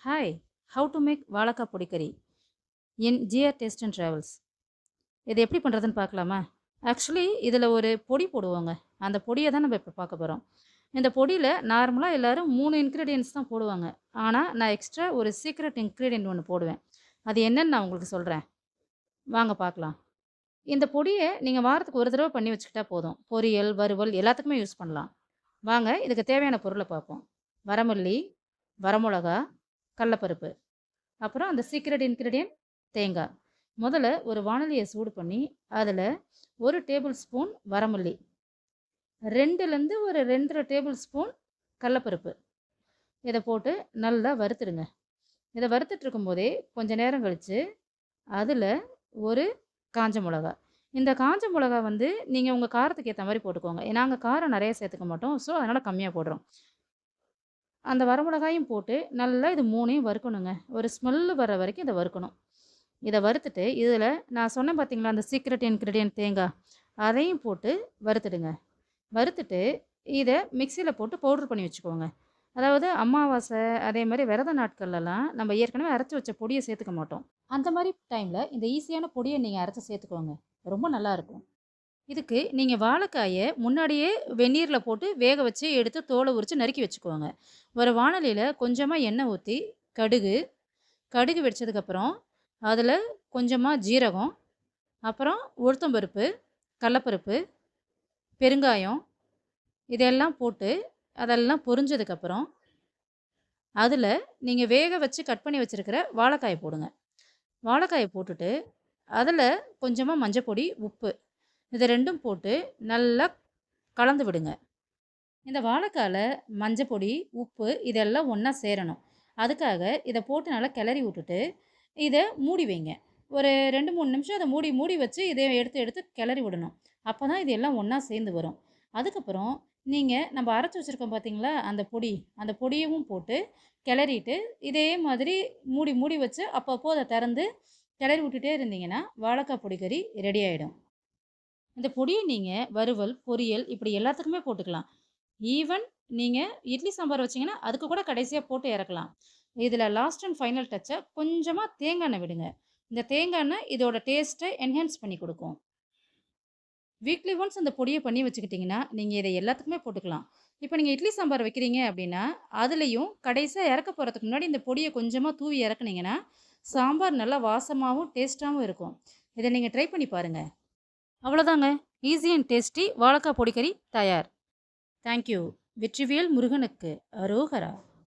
Hi, have to make வாழைக்காய் பொடிக்கறி இன் GR taste and travels. இது எப்படி பண்ணுறதுன்னு பார்க்கலாமா? ஆக்சுவலி இதில் ஒரு பொடி போடுவாங்க. அந்த பொடியை தான் நம்ம இப்போ பார்க்க போகிறோம். இந்த பொடியில் நார்மலாக எல்லோரும் 3 இன்க்ரீடியன்ட்ஸ் தான் போடுவாங்க. ஆனால் நான் எக்ஸ்ட்ரா ஒரு சீக்ரெட் இன்க்ரீடியன்ட் ஒன்று போடுவேன். அது என்னன்னு நான் உங்களுக்கு சொல்கிறேன். வாங்க பார்க்கலாம். இந்த பொடியை நீங்கள் வாரத்துக்கு ஒரு தடவை பண்ணி வச்சுக்கிட்டா போதும். பொரியல், வறுவல் எல்லாத்துக்குமே யூஸ் பண்ணலாம். வாங்க இதுக்கு தேவையான பொருளை பார்ப்போம். வரமல்லி, வரமிளகா, கடலப்பருப்பு, அப்புறம் அந்த சீக்ரெட் இன்க்ரீடியன்ட் தேங்காய். முதல்ல ஒரு வாணலியை சூடு பண்ணி அதில் 1 டேபிள் ஸ்பூன் வரமல்லி, 2லேருந்து ஒரு 2½ டேபிள் ஸ்பூன் கடலப்பருப்பு இதை போட்டு நல்லா வறுத்துடுங்க. இதை வறுத்துட்டு இருக்கும்போதே கொஞ்சம் நேரம் கழித்து அதில் ஒரு காஞ்ச மிளகா. இந்த காஞ்ச மிளகா நீங்கள் உங்கள் காரத்துக்கு ஏற்ற மாதிரி போட்டுக்கோங்க. நாங்கள் காரம் நிறைய சேர்த்துக்க மாட்டோம், ஸோ அதனால் கம்மியாக போடுறோம். அந்த வரமிளகாயும் போட்டு நல்லா இது 3யும் வறுக்கணுங்க. ஒரு ஸ்மெல்லு வர வரைக்கும் இதை வறுக்கணும். இதை வறுத்துட்டு இதில் நான் சொன்னேன் பார்த்தீங்களா, அந்த சீக்ரெட் இன்க்ரீடியன்ட் தேங்காய், அதையும் போட்டு வறுத்துடுங்க. வறுத்துட்டு இதை மிக்சியில் போட்டு பவுட்ரு பண்ணி வச்சுக்கோங்க. அதாவது அமாவாசை அதே மாதிரி விரத நாட்கள்லாம் நம்ம ஏற்கனவே அரைச்சி வச்ச பொடியை சேர்த்துக்க மாட்டோம். அந்த மாதிரி டைமில் இந்த ஈஸியான பொடியை நீங்கள் அரைச்சி சேர்த்துக்கோங்க. ரொம்ப நல்லாயிருக்கும். இதுக்கு நீங்கள் வாழைக்காயை முன்னாடியே வெந்நீரில் போட்டு வேக வச்சு எடுத்து தோலை உரித்து நறுக்கி வச்சுக்கோங்க. ஒரு வாணலியில் கொஞ்சமாக எண்ணெய் ஊற்றி கடுகு வெடிச்சதுக்கப்புறம் அதில் கொஞ்சமாக ஜீரகம், அப்புறம் உளுத்தம்பருப்பு, கடலப்பருப்பு, பெருங்காயம் இதெல்லாம் போட்டு அதெல்லாம் பொரிஞ்சதுக்கப்புறம் அதில் நீங்கள் வேக வச்சு கட் பண்ணி வச்சுருக்கிற வாழைக்காயை போடுங்க. வாழைக்காயை போட்டுட்டு அதில் கொஞ்சமாக மஞ்சப்பொடி, உப்பு இது 2ம் போட்டு நல்லா கலந்து விடுங்க. இந்த வாழைக்காயில் மஞ்சப்பொடி, உப்பு இதெல்லாம் ஒன்றா சேரணும். அதுக்காக இதை போட்டு நல்லா கிளறி விட்டுட்டு இதை மூடி வைங்க. ஒரு 2, 3 நிமிஷம் அதை மூடி வச்சு இதை எடுத்து கிளறி விடணும். அப்போ தான் இது எல்லாம் ஒன்றா சேர்ந்து வரும். அதுக்கப்புறம் நம்ம அரைச்சி வச்சுருக்கோம் பார்த்தீங்களா அந்த பொடி, அந்த பொடியவும் போட்டு கிளறிட்டு இதே மாதிரி மூடி வச்சு அப்பப்போ அதை திறந்து கிளறி விட்டுட்டே இருந்தீங்கன்னா வாழைக்காய் பொடிக்கறி ரெடி ஆகிடும். இந்த பொடியை நீங்கள் வறுவல், பொரியல் இப்படி எல்லாத்துக்குமே போட்டுக்கலாம். ஈவன் நீங்கள் இட்லி சாம்பார் வச்சிங்கன்னா அதுக்கு கூட கடைசியாக போட்டு இறக்கலாம். இதில் லாஸ்ட் அண்ட் ஃபைனல் டச்சாக கொஞ்சமாக தேங்காய் எண்ணெய் விடுங்க. இந்த தேங்காய் எண்ணெய் இதோட டேஸ்ட்டை என்ஹான்ஸ் பண்ணி கொடுக்கும். வீக்லி ஒன்ஸ் அந்த பொடியை பண்ணி வச்சுக்கிட்டிங்கன்னா நீங்கள் இதை எல்லாத்துக்குமே போட்டுக்கலாம். இப்போ நீங்கள் இட்லி சாம்பார் வைக்கிறீங்க அப்படின்னா அதுலேயும் கடைசியாக இறக்க போகிறதுக்கு முன்னாடி இந்த பொடியை கொஞ்சமாக தூவி இறக்குனீங்கன்னா சாம்பார் நல்லா வாசமாகவும் டேஸ்ட்டாகவும் இருக்கும். இதை நீங்கள் ட்ரை பண்ணி பாருங்கள். அவ்வளோதாங்க, ஈஸி அண்ட் டேஸ்டி வாழைக்காய் பொடிக்கறி தயார். தேங்க்யூ. வெற்றிவேல் முருகனுக்கு அரோகரா.